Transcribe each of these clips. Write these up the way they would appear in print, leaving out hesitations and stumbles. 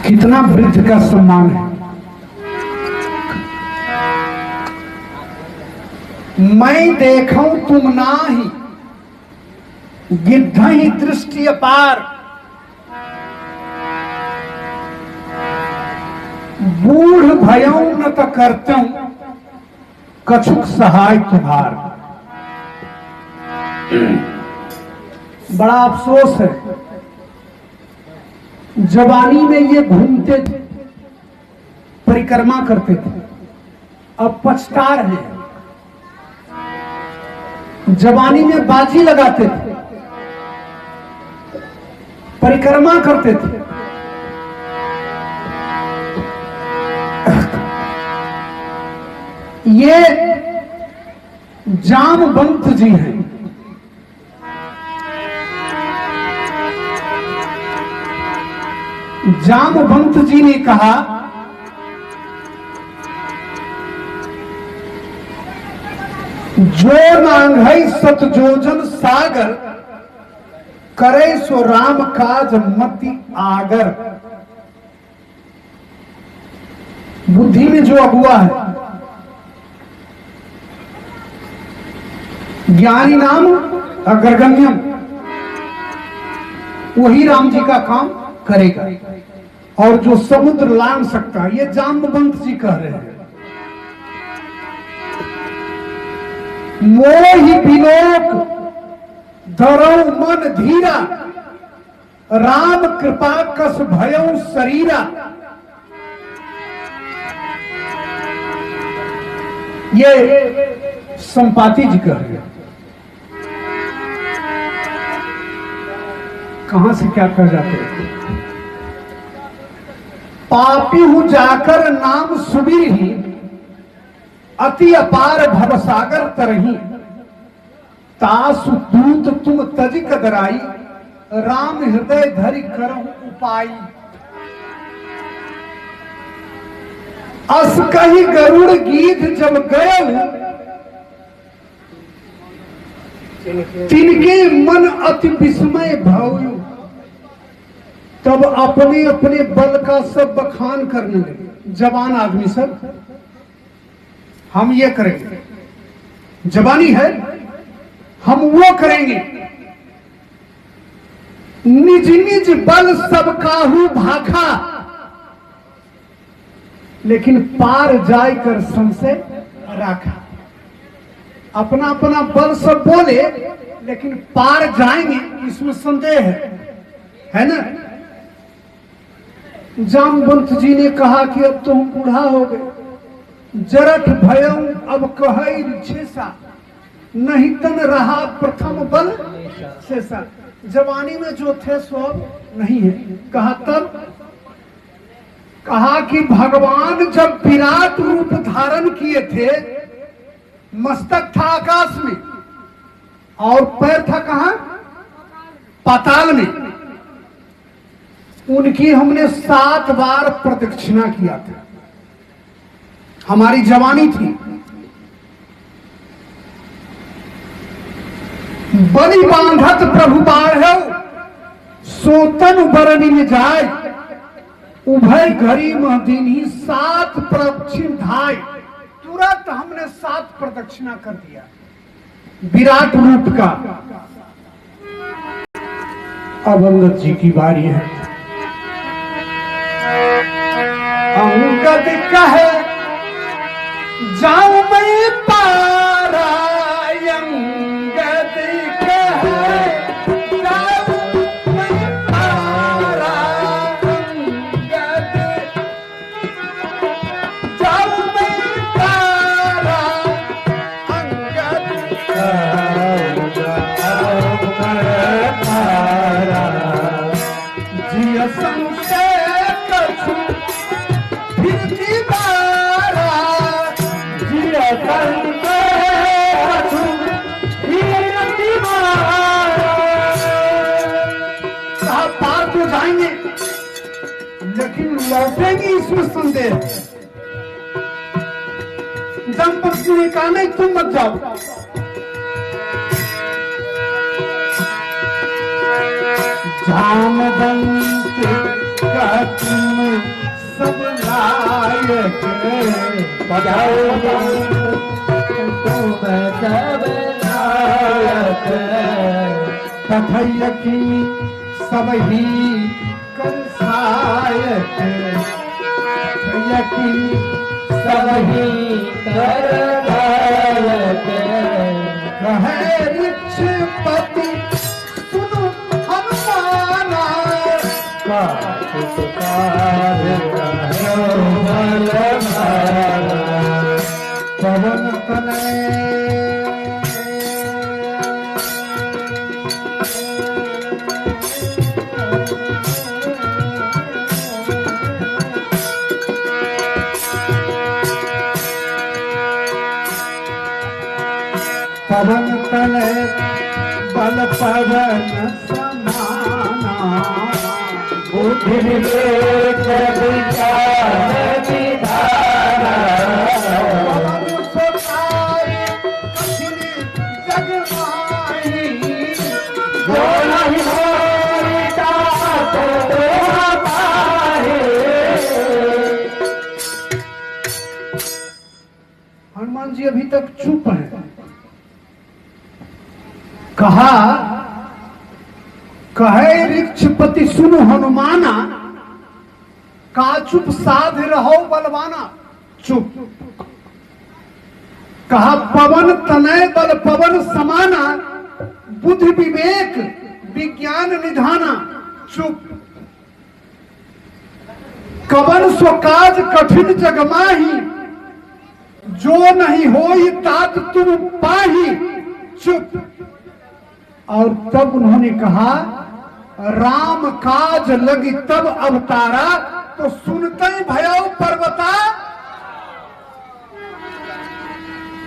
कितना वृद्ध का सम्मान है। मैं देखूं तुम नाही, गिद्ध ही दृष्टि अपार। बूढ़ भयऊ न त करतूं, कछुक सहाय तुम्हार। बड़ा अफसोस है, जवानी में ये घूमते थे, परिक्रमा करते थे, अब पछता रहे हैं। जवानी में बाजी लगाते थे, परिक्रमा करते थे, ये जामवंत जी हैं। जामवंत जी ने कहा, जो नांघई सतजोजन सागर, करे सो राम काज मति आगर। बुद्धि में जो अगुआ है, ज्ञानी नाम अग्रगण्यम, वही राम जी का काम करेगा। और जो समुद्र लांघ सकता है, ये जामवंत जी कह रहे हैं। मोहि बिलोक धरऊ मन धीरा, राम कृपा कस भयऊ शरीरा। ये संपाति जी कह रहे हैं। कहां से क्या कर जाते हैं। पापी हूं जाकर नाम सुबीर ही, अति अपार भवसागर तरही। तासु दूत तुम तज कदराई, राम हृदय धरि करहु उपाई। अस कही गरुड़ गीत जब गयऊ, तिनके मन अति विस्मय भयऊ। तब अपने अपने बल का सब बखान करने लगे। जवान आदमी सब, हम ये करेंगे, जवानी है, हम वो करेंगे। निज निज बल सब काहू भाखा, लेकिन पार जाय कर संशय राखा। अपना अपना बल सब बोले, लेकिन पार जाएंगे इसमें संदेह है ना। जामवंत जी ने कहा कि अब तो हम बूढ़ा हो गए, जरठ भयऊ अब कहई छेसा, नहीं तन रहा प्रथम बल शेषा। जवानी में जो थे सो अब नहीं है। कहा तब, कहा कि भगवान जब विराट रूप धारण किए थे, मस्तक था आकाश में और पैर था कहां, पाताल में। उनकी हमने 7 बार प्रदक्षिणा किया था। हमारी जवानी थी, बलि बांधत प्रभु बाढ़, सोतन बरनी में जाय। उभय घड़ी महदीनी 7 प्रदक्षिण धाय। तुरंत हमने 7 प्रदक्षिणा कर दिया विराट रूप का। अब अंगद जी की बारी है। अंगद कहे जाऊं मैं पारा, अंगद कहे जाऊं मैं पारा, अंगद जाऊं मैं पारा, अंगद जिया संशय कछु फिरती बारा, जिया संशय कछु फिरती बारा। कहा पार तो जाएंगे, लेकिन लौटेंगे इसमें संदेह। दंपति ने कहा नहीं, तुम मत जाओ। जामवंत का तुम कथैया की सब ही कंसायक कथैया की सब ही करदायक कहे ऋक्षपति सुनो हनुमाना पवन तनय पवन तनय बल पवन समाना बुद्धि विवेक विचार विधाना पवन सुतार कठिन जग माही जो नहीं होता तो पाहे। हनुमान जी अभी तक चुप हैं। कहा कहे ऋक्षपति सुनो हनुमाना का चुप साध रहो बलवाना चुप। कहा पवन तनय बल पवन समाना बुद्धि विवेक विज्ञान निधाना चुप। कवन सो काज कठिन जगमाही जो नहीं होई तात तुम पाही चुप। और तब उन्होंने कहा राम काज लगी तब अवतारा तो सुनते ही भयाऊ पर्वता।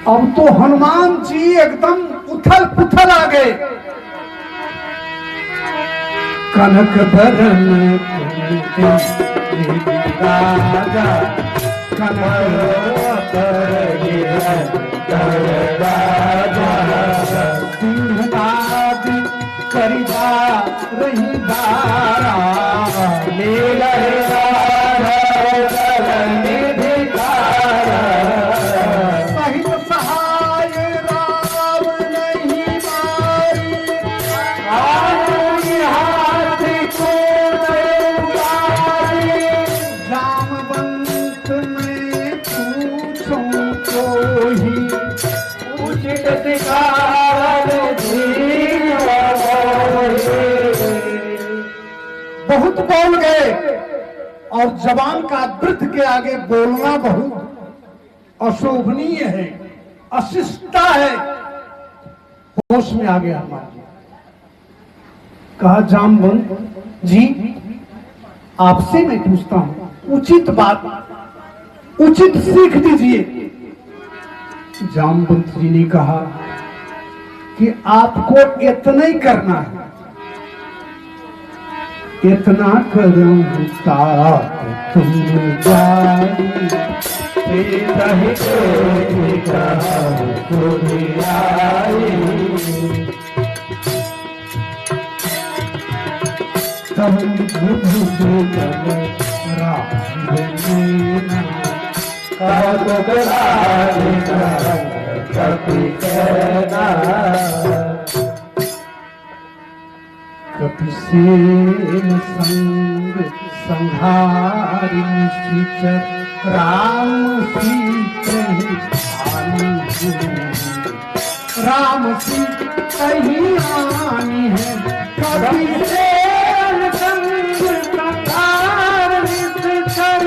अब तो हनुमान जी एकदम उथल पुथल आ गए। कनक भरन राजा कनक सिंहनाद करिदा रही बारा ले सहित सहाय राम नहीं मारी हाथ को जामवंत में पूछूं तो ही उचित बहुत बोल गए और जवान का वृद्ध के आगे बोलना बहुत अशोभनीय है अशिष्टता है। होश में आ गया हमारे। कहा जामवंत जी आपसे मैं पूछता हूं उचित बात उचित सीख दीजिए। जामवंत जी ने कहा कि आपको इतना ही करना है इतना करूं तुम कपिसेन संग संहारी निश्चर राम सीता राम सीता ही आनी है। कपिसेन संग संहारी निश्चर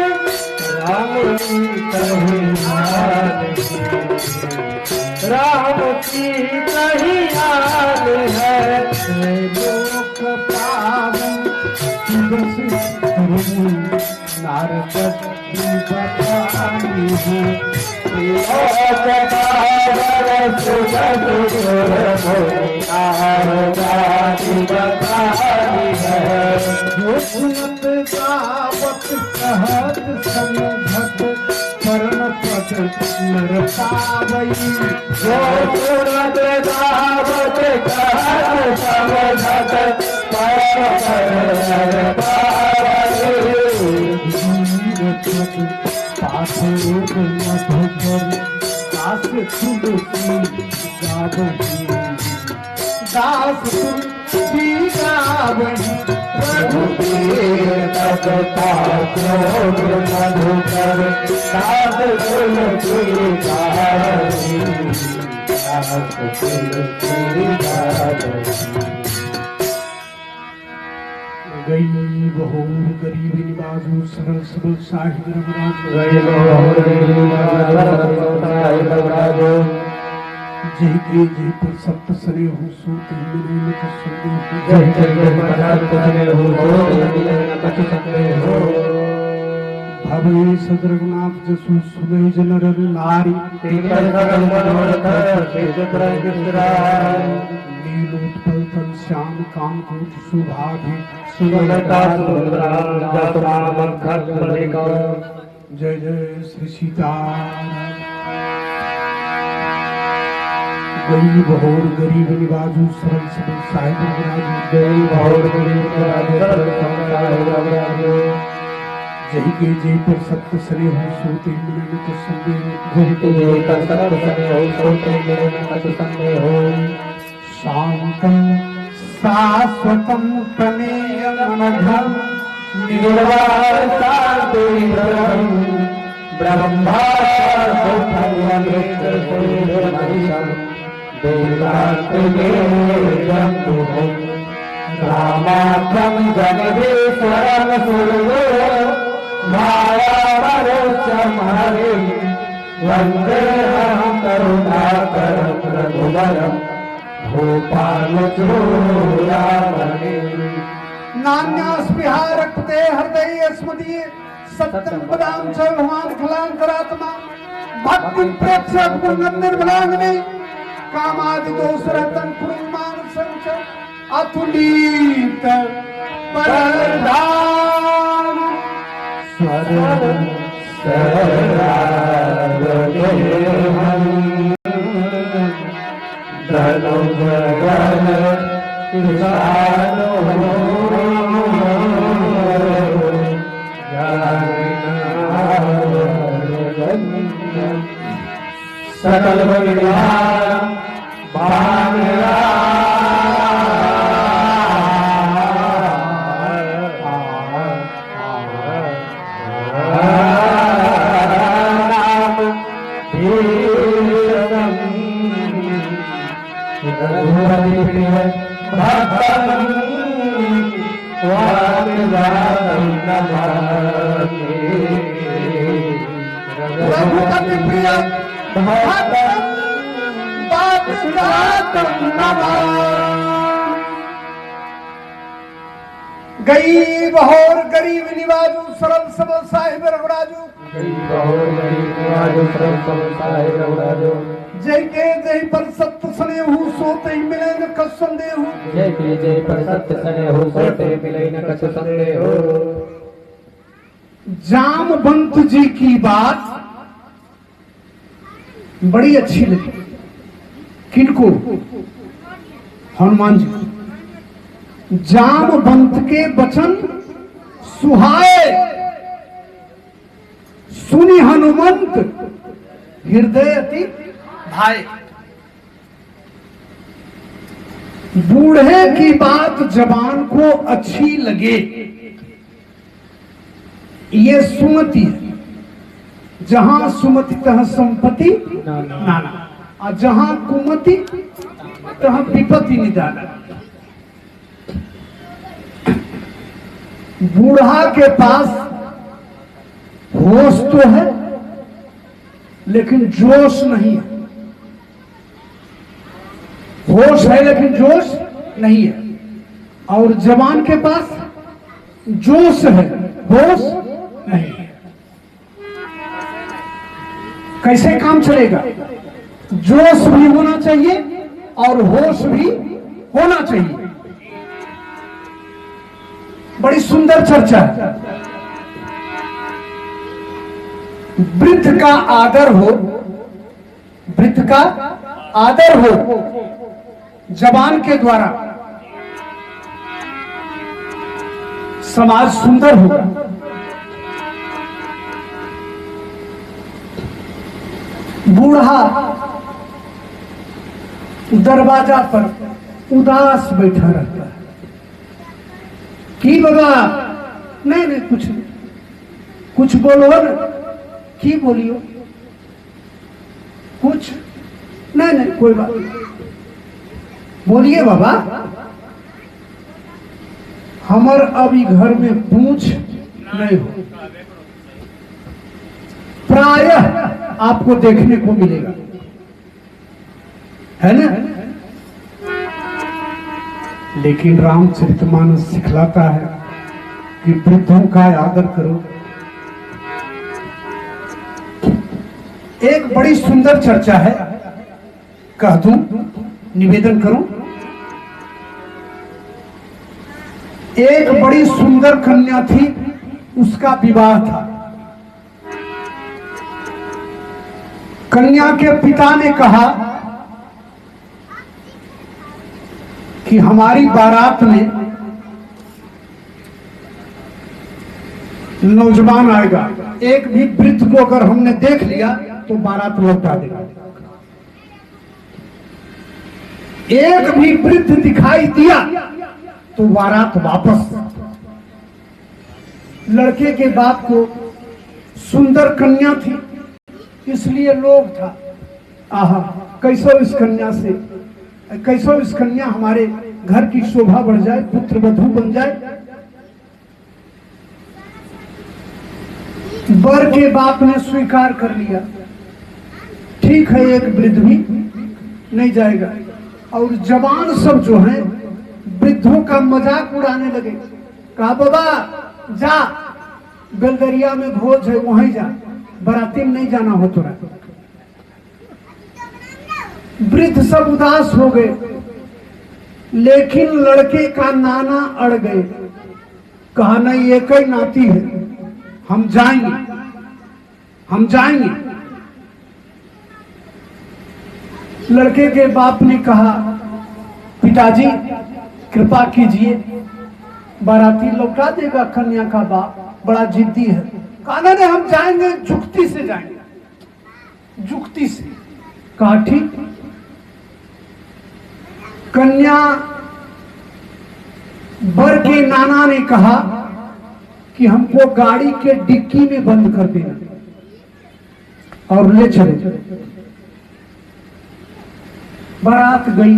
राम सीता ही आनी राम सीता ही आनी है। पावन नारद बतानी है जो सुनत गावत कहत समझत परम पद नर पावई जो सुनत गावत कहत समझत परम पद नर पावई पास तुलसी गावही दास तुलसी गावही रघुबीर तपता क्रोध मधुकर दास तुलसी गावही दास तुलसी गावही। गई बहोर गरीब निवाजू सरल सबल साहिब रघुराज गई बहोर गरीब निवाजू जय के जय पर सप्त सने हो सो तिल मिले न कछु संदेह जय जय पर सप्त सने हो सो तिल मिले न कछु संदेह भवे सदरघुनाथ जसु सुने जन रर नारी तेकर सकल मनोरथ सिद्ध करहि विसराय लीलोत्पल तन श्याम काम कोट सुभाभि सुंदरता सुंदरा जातु नाम खर्च बलिका। जय जय श्री सीताराम। गई बहोर गरीब निवाजू सरल सबल साहिब रघुराज गई बहोर गरीब निवाजू सरल सबल साहिब रघुराज जय के जय पर सत्य सने हो सोते मिले न कछु संदेह जय के जय पर सत्य सने हो सोते मिले न कछु संदेह शांतं शाश्वतं तमेयमनघं निर्वाण शांति ब्रह्मा रामाख्यम जगदीश्वरम सूर्यो माया मरोचम हरे वंदे हम करुणाकरं रघुवरं भूपाल चूड़ामणि। नान्यास्पृहा रक्ते हृदये स्मदीये सत्यं पदां च भगवान् खलान्तरात्मा भक्ति प्रेक्षक पुण्यनिर्मलांगने कामादि दोषरतं कुरुमानसं च अतुलित परधाम स्वरं शरणागतेऽहं धनु गगन ईशानो सकल विद्यां भागरा रघुपति प्रिय गई बहोर गरीब निवाजू सरल सबल साहिब रघुराजू गई बहोर गरीब निवाजू सरल सबल साहिब रघुराजू जय के जय पर सत्य सने हूँ सोते मिले न कछु संदेह जय के जय पर सत्य सने हो सोते मिले न कछु संदेह। जामवंत जी की बात बड़ी अच्छी लगी। किनको? हनुमान जी। जामवंत के वचन सुहाए सुनी हनुमंत हृदय अति भाई। बूढ़े की बात जबान को अच्छी लगे ये सुमति है। जहां सुमति तह संपत्ति नाना और जहां कुमति तह विपत्ति निदाना। बूढ़ा के पास होश तो है लेकिन जोश नहीं है। होश है लेकिन जोश नहीं है। और जवान के पास जोश है होश नहीं है। कैसे काम चलेगा? जोश भी होना चाहिए और होश भी होना चाहिए। बड़ी सुंदर चर्चा है। वृद्ध का आदर हो, वृद्ध का आदर हो जबान के द्वारा समाज सुंदर होगा। बूढ़ा दरवाजा पर उदास बैठा रहता है। की बाबा? नहीं नहीं कुछ नहीं, कुछ बोलो न। की बोलियो? कुछ नहीं नहीं कोई बात नहीं, बोलिए बाबा। हमर अभी घर में पूछ नहीं हो, प्रायः आपको देखने को मिलेगा, है ना? लेकिन रामचरितमानस सिखलाता है कि वृद्धों का आदर करो। एक बड़ी सुंदर चर्चा है, कह दूं, निवेदन करूं। एक बड़ी सुंदर कन्या थी, उसका विवाह था। कन्या के पिता ने कहा कि हमारी बारात में नौजवान आएगा, एक भी वृद्ध को अगर हमने देख लिया तो बारात लौटा देगा। एक भी वृद्ध दिखाई दिया तो बारात वापस। लड़के के बाप को सुंदर कन्या थी, इसलिए लोग था, आहा कैसो इस कन्या से, कैसो इस कन्या हमारे घर की शोभा बढ़ जाए, पुत्र वधू बन जाए। वर के बाप ने स्वीकार कर लिया, ठीक है एक वृद्ध भी नहीं जाएगा। और जवान सब जो हैं वृद्धों का मजाक उड़ाने लगे। कहा बाबा जा, बेलदरिया में भोज है वहीं जा, बराती में नहीं जाना हो तोरा। वृद्ध सब उदास हो गए, लेकिन लड़के का नाना अड़ गए। कहा नहीं एक ही नाती है, हम जाएंगे, हम जाएंगे। लड़के के बाप ने कहा पिताजी कृपा कीजिए, बाराती लौटा देगा। कन्या का बाप बड़ा जिद्दी है। कहा नहीं हम जाएंगे, जुक्ति से जाएंगे, जुक्ति से। कहा ठीक। कन्या वर के नाना ने कहा कि हमको गाड़ी के डिक्की में बंद कर देना और ले चले। बारात गई,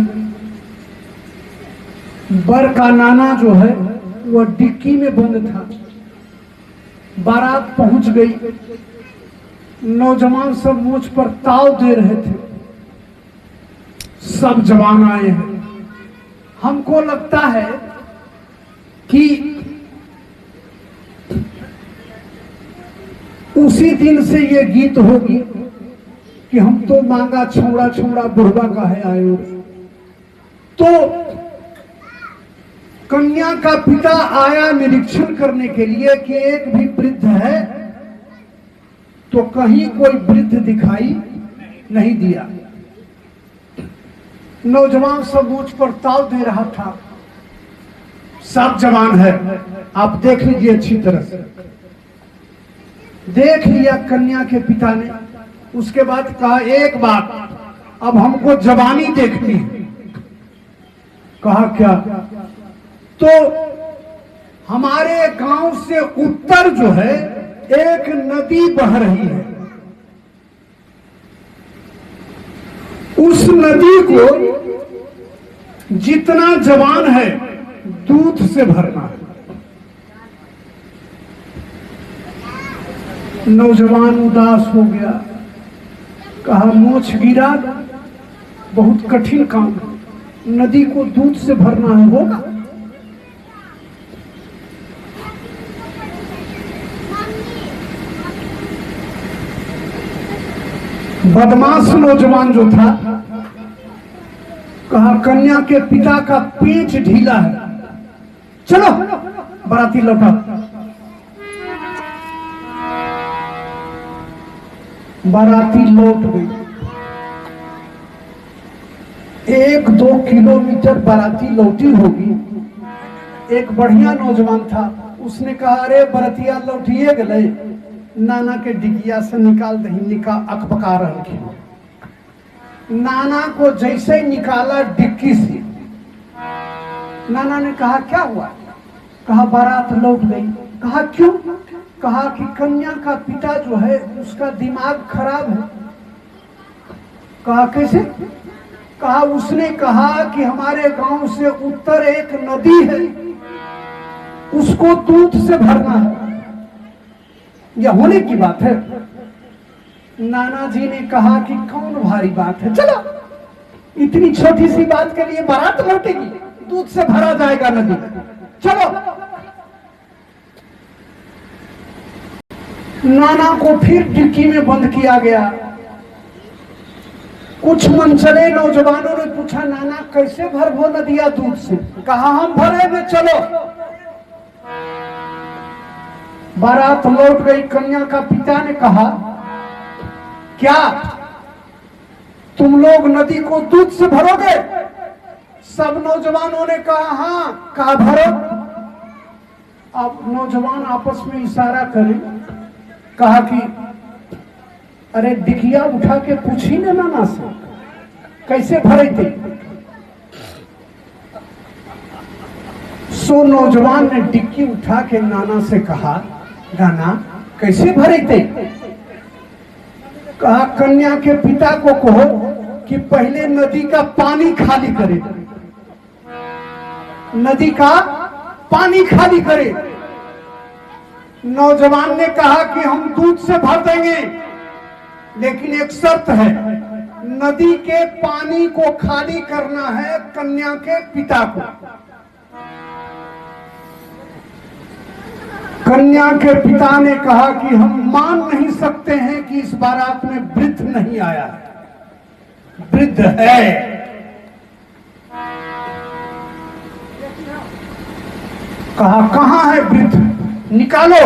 वर का नाना जो है वह डिक्की में बंद था। बारात पहुंच गई, नौजवान सब मुझ पर ताव दे रहे थे। सब जवान आए हैं। हमको लगता है कि उसी दिन से ये गीत होगी कि हम तो मांगा छोड़ा छोड़ा बुढ़वा का है आयो। तो कन्या का पिता आया निरीक्षण करने के लिए कि एक भी वृद्ध है, तो कहीं कोई वृद्ध दिखाई नहीं दिया। नौजवान सब मुझ पर ताव दे रहा था। सब जवान है, आप देख लीजिए अच्छी तरह से। देख लिया कन्या के पिता ने। उसके बाद कहा एक बात, अब हमको जवानी देखनी है। कहा क्या? तो हमारे गांव से उत्तर जो है एक नदी बह रही है, उस नदी को जितना जवान है दूध से भरना है। नौजवान उदास हो गया। कहा मोछ गिरा, बहुत कठिन काम है, नदी को दूध से भरना है, होगा? बदमाश नौजवान जो था, कहा कन्या के पिता का पेच ढीला है, चलो बाराती लौटा। बाराती लौट गई। 1-2 किलोमीटर बाराती लौटी होगी। एक बढ़िया नौजवान था, उसने कहा अरे बरतिया लौटिए गए, नाना के डिगिया से निकाल दही, निकाल अकबका रही। नाना को जैसे निकाला डिक्की से, नाना ने कहा क्या हुआ? कहा बारात लौट गई। कहा क्यों? कहा कि कन्या का पिता जो है उसका दिमाग खराब है। कहा कैसे? कहा उसने कहा कि हमारे गांव से उत्तर एक नदी है, उसको दूध से भरना है। यह होने की बात है। नाना जी ने कहा कि कौन भारी बात है, चलो इतनी छोटी सी बात के लिए बारात लौटेगी, दूध से भरा जाएगा नदी, चलो। नाना को फिर डिक्की में बंद किया गया। कुछ मनचले नौजवानों ने पूछा, नाना कैसे भरबो नदिया दूध से? कहा हम भरेंगे, चलो। बारात लौट गई। कन्या का पिता ने कहा क्या तुम लोग नदी को दूध से भरोगे? सब नौजवानों ने कहा हाँ। कहा भरो। अब नौजवान आपस में इशारा करे, कहा कि अरे डिकिया उठा के पूछी ने नाना से कैसे भरे थे। सो नौजवान ने डिक्की उठा के नाना से कहा, नाना कैसे भरे थे? कहा कन्या के पिता को कहो कि पहले नदी का पानी खाली करे, नदी का पानी खाली करे। नौजवान ने कहा कि हम दूध से भर देंगे, लेकिन एक शर्त है, नदी के पानी को खाली करना है कन्या के पिता को। कन्या के पिता ने कहा कि हम मान नहीं सकते हैं कि इस बारात में वृद्ध नहीं आया है, वृद्ध है। कहा कहां है वृद्ध? निकालो,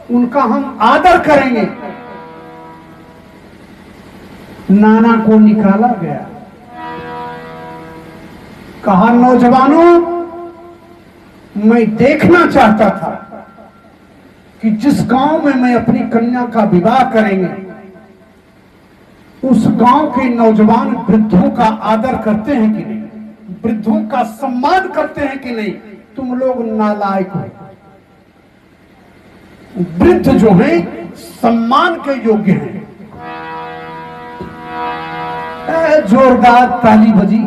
उनका हम आदर करेंगे। नाना को निकाला गया। कहा नौजवानों, मैं देखना चाहता था कि जिस गांव में मैं अपनी कन्या का विवाह करेंगे, उस गांव के नौजवान वृद्धों का आदर करते हैं कि नहीं, वृद्धों का सम्मान करते हैं कि नहीं। तुम लोग नालायक हो। वृद्ध जो हैं सम्मान के योग्य हैं। जोरदार ताली बजी,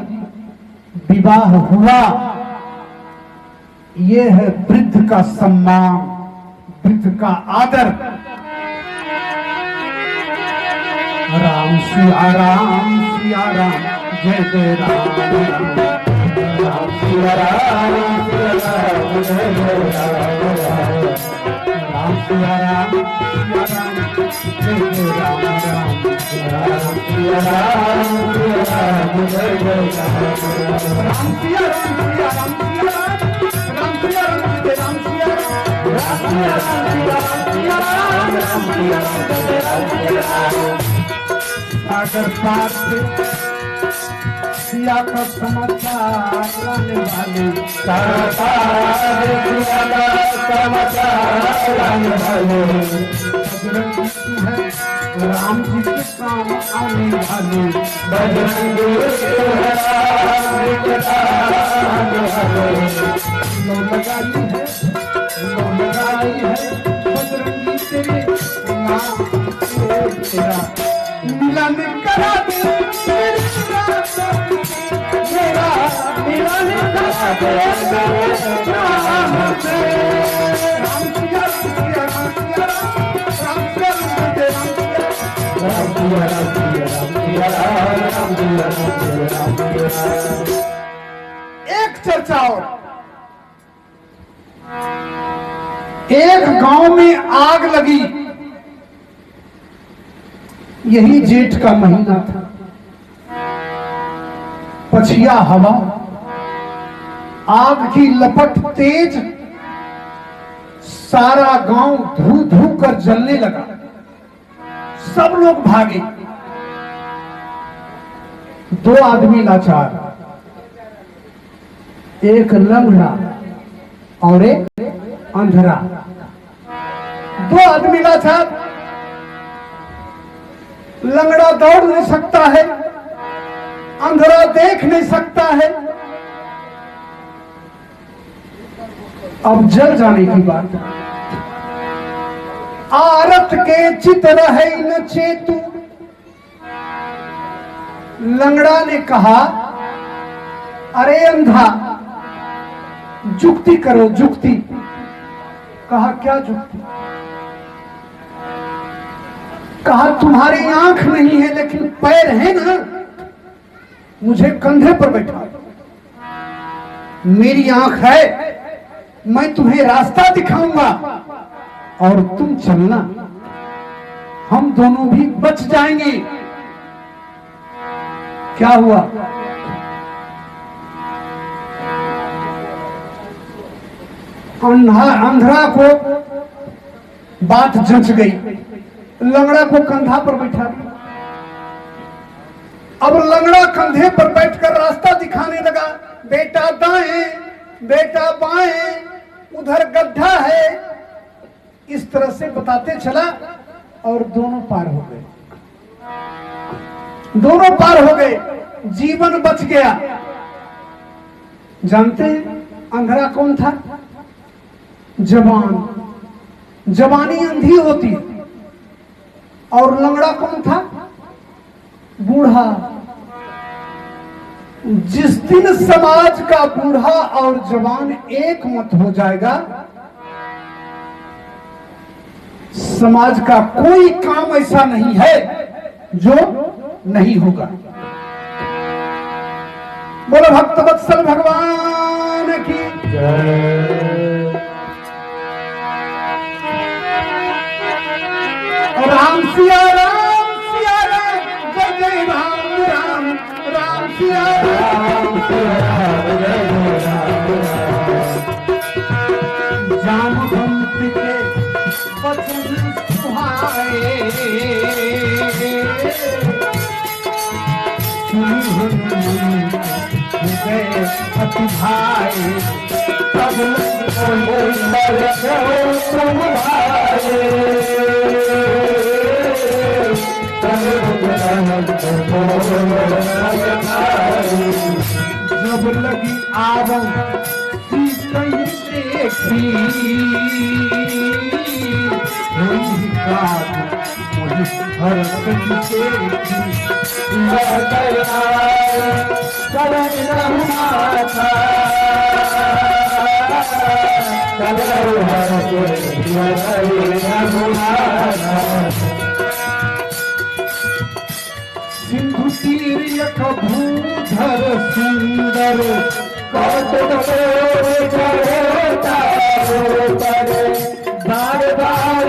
विवाह हुआ। ये है वृद्ध का सम्मान, वृद्ध का आदर। राम सिया राम, सिया राम, जय जय राम, राम सिया राम, जय जय राम, राम सिया राम, सिया राम, जय जय राम, राम सिया राम, जय जय राम, राम सिया राम, सिया राम, सिया राम, राम सिया राम, जय राम सिया राम, राम सिया राम, सिया राम, सिया राम, राम सिया राम, जय राम सिया राम। सागर पार से सिया का समाचार लाने वाले, सागर पार सिया का समाचार लाने वाले, बजरंगी तू है राम जी के काम आने वाले, बजरंगी तू है राम जी के काम आने वाले। लो लगाई है, लो लगाई है, बजरंगी तेरे नाम से तेरा मिलन करा दे, मेरा मिलन करा दे, राम से राम सिया सिया राम सिया राम, राम सिया राम जय राम सिया राम, सिया राम सिया राम सिया राम, राम सिया राम। एक चर्चा और, एक गांव में आग लगी। यही जेठ का महीना था। पछिया हवा, आग की लपट तेज, सारा गांव धू धू कर जलने लगा। सब लोग भागे। दो आदमी लाचार, एक लंगड़ा और एक अंधरा। दो आदमी लाचार। लंगड़ा दौड़ नहीं सकता है, अंधरा देख नहीं सकता है। अब जल जाने की बात। आरत के चित रहे न चेतु। लंगड़ा ने कहा, अरे अंधा, जुक्ति करो, जुक्ति। कहा, क्या जुक्ति? कहा, तुम्हारी आंख नहीं है लेकिन पैर है ना, मुझे कंधे पर बैठा। मेरी आंख है, मैं तुम्हें रास्ता दिखाऊंगा और तुम चलना, हम दोनों भी बच जाएंगे। क्या हुआ? अंधरा को बात जंच गई, लंगड़ा को कंधा पर बैठा दिया। अब लंगड़ा कंधे पर बैठकर रास्ता दिखाने लगा, बेटा दाएं, बेटा बाएं, उधर गड्ढा है, इस तरह से बताते चला और दोनों पार हो गए। दोनों पार हो गए, जीवन बच गया। जानते हैं अंधरा कौन था? जवान। जवानी अंधी होती है। और लंगड़ा कौन था? बूढ़ा। जिस दिन समाज का बूढ़ा और जवान एक मत हो जाएगा, समाज का कोई काम ऐसा नहीं है जो नहीं होगा। बोलो भक्तवत्सल भगवान की राम सिया राम, सिया राम, जय जय राम राम, राम सिया राम, जामवंत के वचन सुहाए, हृदय अति भाए, तब जब लगी आवं कहीं देखी, भरत की सिंधु तीर यक भूधर सुंदर, बार बार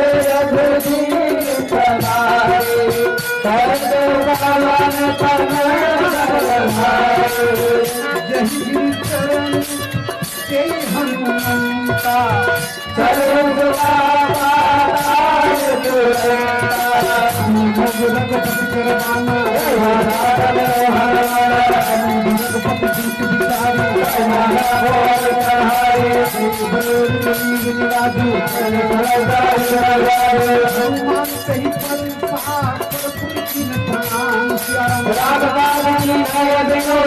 हनुमंता देखा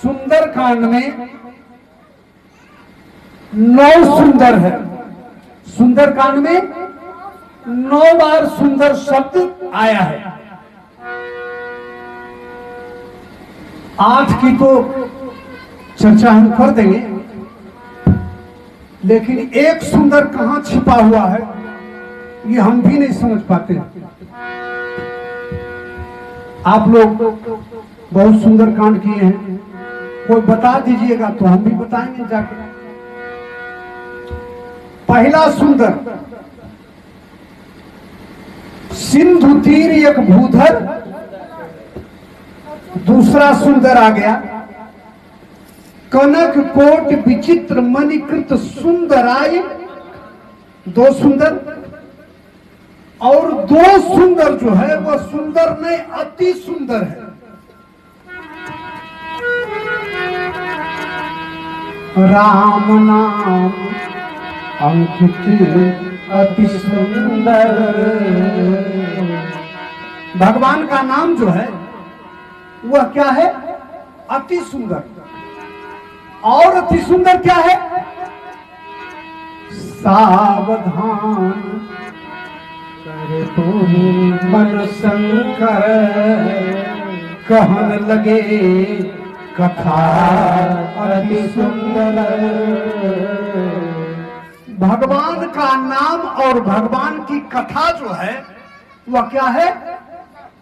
सुंदरकांड में 9 सुंदर है। सुंदरकांड में 9 बार सुंदर शब्द आया है। 8 की तो चर्चा हम कर देंगे, लेकिन एक सुंदर कहां छिपा हुआ है ये हम भी नहीं समझ पाते। आप लोग बहुत सुंदर कांड किए हैं, कोई बता दीजिएगा तो हम भी बताएंगे जाके। पहला सुंदर, सिंधु तीर एक भूधर। दूसरा सुंदर आ गया, कनक कोट विचित्र मणिकृत सुंदराय। 2 सुंदर। और 2 सुंदर जो है वह सुंदर नहीं अति सुंदर है। राम नाम अंकित अति सुंदर। भगवान का नाम जो है वह क्या है? अति सुंदर। और अति सुंदर क्या है? सावधान करे तो मन शंकर, कहन लगे कथा अति सुंदर। भगवान का नाम और भगवान की कथा जो है वह क्या है?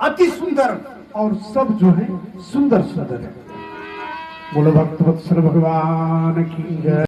अति सुंदर। और सब जो है सुंदर सुंदर है। बोलो भक्तवत्सल भगवान की जय।